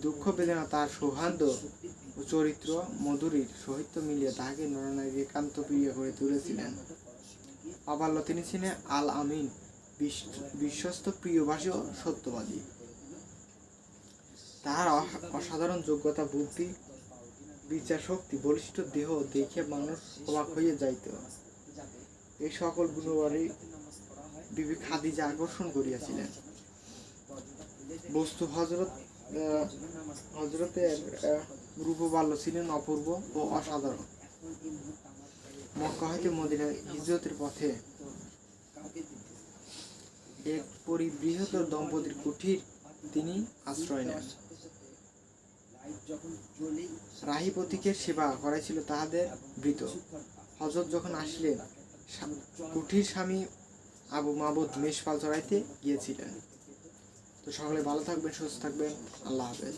দুঃখ বেদনা তার সৌহার্দ্য ও চরিত্র মধুরীর সহিত মিলিয়ে তাহাকে নরনারীর একান্ত প্রিয় করে তুলেছিলেন। অবাল্য তিনি ছিলেন আল আমিন, বিশ্বস্ত, প্রিয়ভাষী ও সত্যবাদী। তাহার অসাধারণ যোগ্যতা, বুদ্ধি, বিচার শক্তি, বলিষ্ঠ দেহ দেখিয়া মানুষ অবাক হইয়া যাইত। এই সকল গুণবারই বিবি খাদিজা আকর্ষণ করিয়াছিলেন। বস্তু হজরতের রূপবাল্য ছিলেন অপূর্ব ও অসাধারণ। মক্কা হইতে মদিনায় হিজরতের পথে এক পরিবৃহৎ দম্পতির কুঠির তিনি আশ্রয় নেন। রাহি পথিকের সেবা করাইছিল তাহাদের ভৃত্য। হযরত যখন আসিলেন, কুঠির স্বামী আবু মাবুদ মেষপাল চড়াইতে গিয়েছিলেন। তো সকলে ভালো থাকবেন, সুস্থ থাকবেন। আল্লাহ হাফেজ।